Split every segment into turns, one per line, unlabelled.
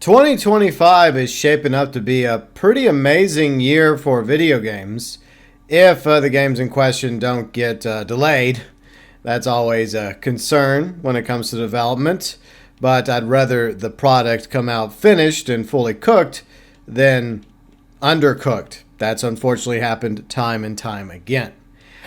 2025 is shaping up to be a pretty amazing year for video games if the games in question don't get delayed. That's always a concern when it comes to development, but I'd rather the product come out finished and fully cooked than undercooked. That's unfortunately happened time and time again.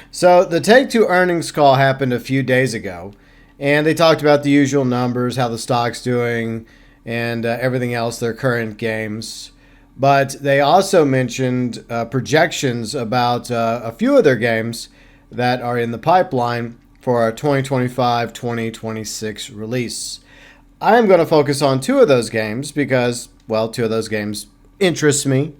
So the Take-Two earnings call happened a few days ago, and they talked about the usual numbers, how the stock's doing, and everything else, their current games. But they also mentioned projections about a few of their games that are in the pipeline for a 2025-2026 release. I am going to focus on two of those games because, well, two of those games interest me.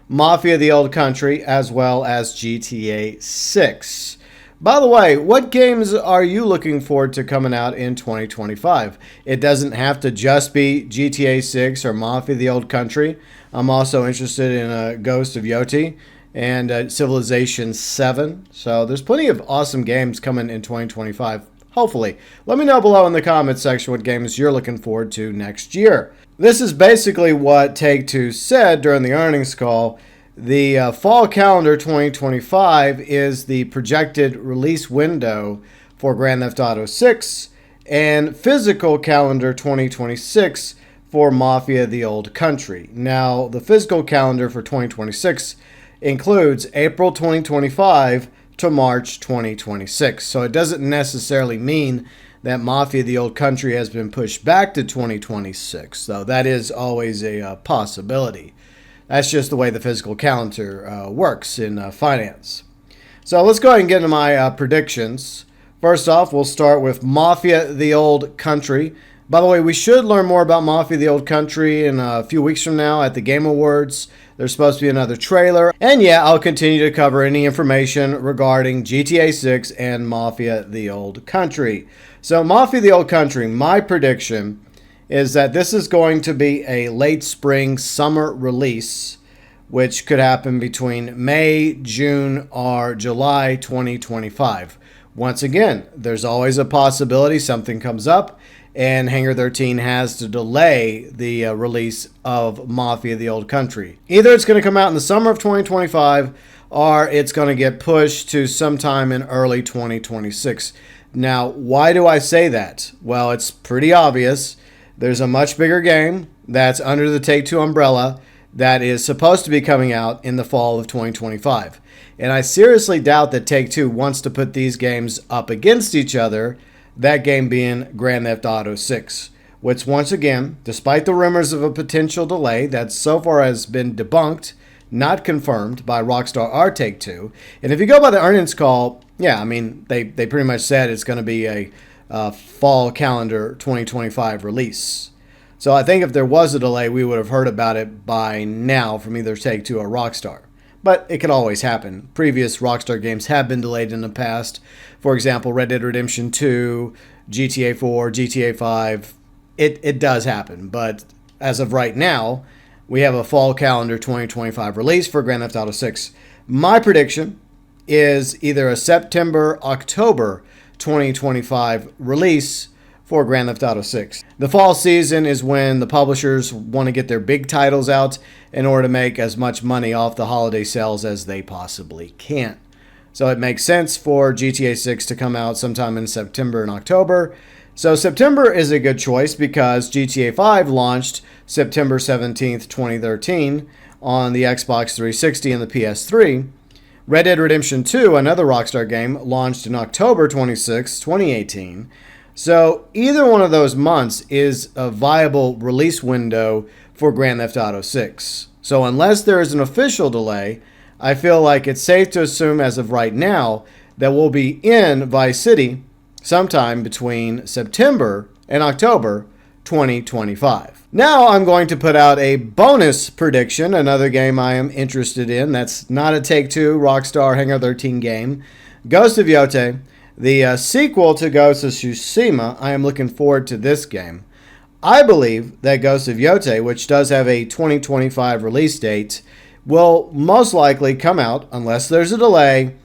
Mafia: The Old Country as well as GTA 6. By the way, what games are you looking forward to coming out in 2025? It doesn't have to just be GTA 6 or Mafia: The Old Country. I'm also interested in Ghost of Yote and Civilization 7. So there's plenty of awesome games coming in 2025, hopefully. Let me know below in the comments section what games you're looking forward to next year. This is basically what Take-Two said during the earnings call. The fall calendar 2025 is the projected release window for Grand Theft Auto 6 and physical calendar 2026 for Mafia: The Old Country. Now, the physical calendar for 2026 includes April 2025 to March 2026. So it doesn't necessarily mean that Mafia: The Old Country has been pushed back to 2026, though that is always a possibility. That's just the way the physical calendar works in finance. So let's go ahead and get into my predictions. First off, we'll start with Mafia: The Old Country. By the way, we should learn more about Mafia: The Old Country in a few weeks from now at the Game Awards. There's supposed to be another trailer. And yeah, I'll continue to cover any information regarding GTA 6 and Mafia: The Old Country. So Mafia: The Old Country, my prediction is that this is going to be a late spring, summer release, which could happen between May, June, or July 2025. Once again, there's always a possibility something comes up and Hangar 13 has to delay the release of Mafia: The Old Country. Either it's going to come out in the summer of 2025 or it's going to get pushed to sometime in early 2026. Now, why do I say that? Well, it's pretty obvious. There's a much bigger game that's under the Take-Two umbrella that is supposed to be coming out in the fall of 2025. And I seriously doubt that Take-Two wants to put these games up against each other, that game being Grand Theft Auto 6, which once again, despite the rumors of a potential delay that so far has been debunked, not confirmed by Rockstar or Take-Two. And if you go by the earnings call, yeah, I mean, they pretty much said it's going to be a fall calendar 2025 release. So I think if there was a delay, we would have heard about it by now from either Take-Two or Rockstar. But it could always happen. Previous Rockstar games have been delayed in the past. For example, Red Dead Redemption 2, GTA 4, GTA 5. It does happen. But as of right now, we have a fall calendar 2025 release for Grand Theft Auto 6. My prediction is either a September-October 2025 release for Grand Theft Auto 6. The fall season is when the publishers want to get their big titles out in order to make as much money off the holiday sales as they possibly can. So it makes sense for GTA 6 to come out sometime in September and October. So September is a good choice because GTA 5 launched September 17th, 2013 on the Xbox 360 and the PS3. Red Dead Redemption 2, another Rockstar game, launched in October 26, 2018. So either one of those months is a viable release window for Grand Theft Auto 6. So unless there is an official delay, I feel like it's safe to assume as of right now that we'll be in Vice City sometime between September and October 2025. Now I'm going to put out a bonus prediction, another game I am interested in. That's not a Take-Two Rockstar Hangar 13 game. Ghost of Yote, the sequel to Ghost of Tsushima. I am looking forward to this game. I believe that Ghost of Yote, which does have a 2025 release date, will most likely come out, unless there's a delay,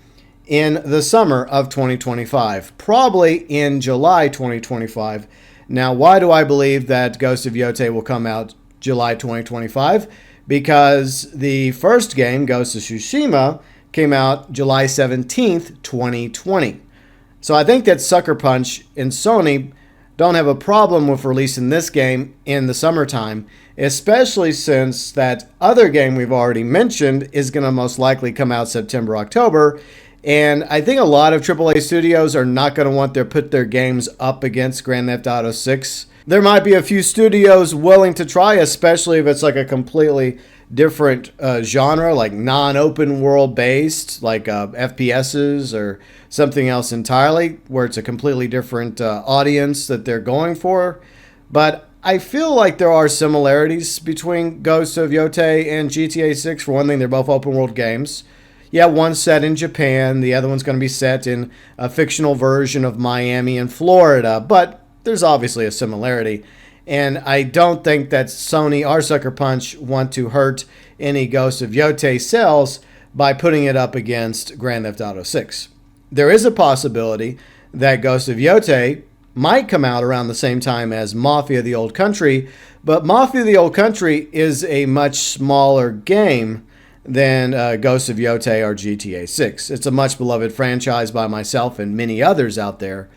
in the summer of 2025. Probably in July 2025. Now, why do I believe that Ghost of Yote will come out July 2025 because the first game, Ghost of Tsushima, came out July 17th, 2020. So I think that Sucker Punch and Sony don't have a problem with releasing this game in the summertime, especially since that other game we've already mentioned is going to most likely come out September, October. And I think a lot of AAA studios are not going to want to put their games up against Grand Theft Auto 6. There might be a few studios willing to try, especially if it's like a completely different genre, like non-open world based, like FPSs or something else entirely, where it's a completely different audience that they're going for. But I feel like there are similarities between Ghost of Yōtei and GTA 6. For one thing, they're both open world games. Yeah, one's set in Japan, the other one's going to be set in a fictional version of Miami and Florida, but there's obviously a similarity. And I don't think that Sony or Sucker Punch want to hurt any Ghost of Yōtei sales by putting it up against Grand Theft Auto 6. There is a possibility that Ghost of Yōtei might come out around the same time as Mafia the Old Country, but Mafia the Old Country is a much smaller game than Ghost of Yōtei or GTA 6. It's a much beloved franchise by myself and many others out there.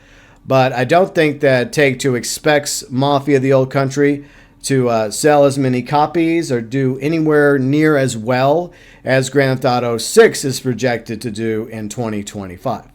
But I don't think that Take-Two expects Mafia the Old Country to sell as many copies or do anywhere near as well as Grand Theft Auto 6 is projected to do in 2025.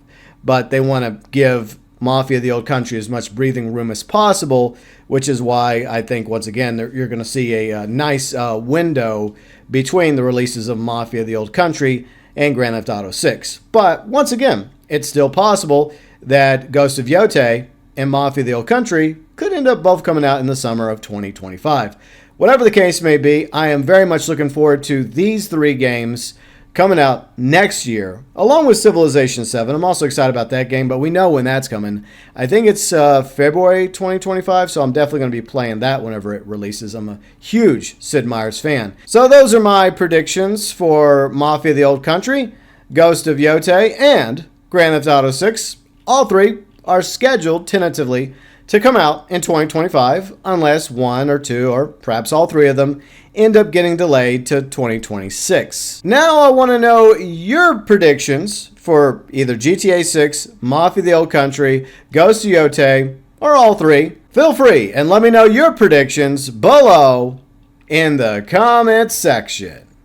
But they want to give Mafia the Old Country as much breathing room as possible, which is why I think, once again, you're going to see a nice window between the releases of Mafia the Old Country and Grand Theft Auto 6. But once again, it's still possible that Ghost of Yōtei and Mafia the Old Country could end up both coming out in the summer of 2025. Whatever the case may be, I am very much looking forward to these three games coming out next year, along with Civilization 7. I'm also excited about that game, but we know when that's coming. I think it's February 2025, so I'm definitely going to be playing that whenever it releases. I'm a huge Sid Meier's fan. So those are my predictions for Mafia the Old Country, Ghost of Yōtei, and Grand Theft Auto 6. All three are scheduled tentatively to come out in 2025, unless one or two, or perhaps all three of them, end up getting delayed to 2026. Now I want to know your predictions for either GTA 6, Mafia the Old Country, Ghost of Yōtei, or all three. Feel free and let me know your predictions below in the comments section.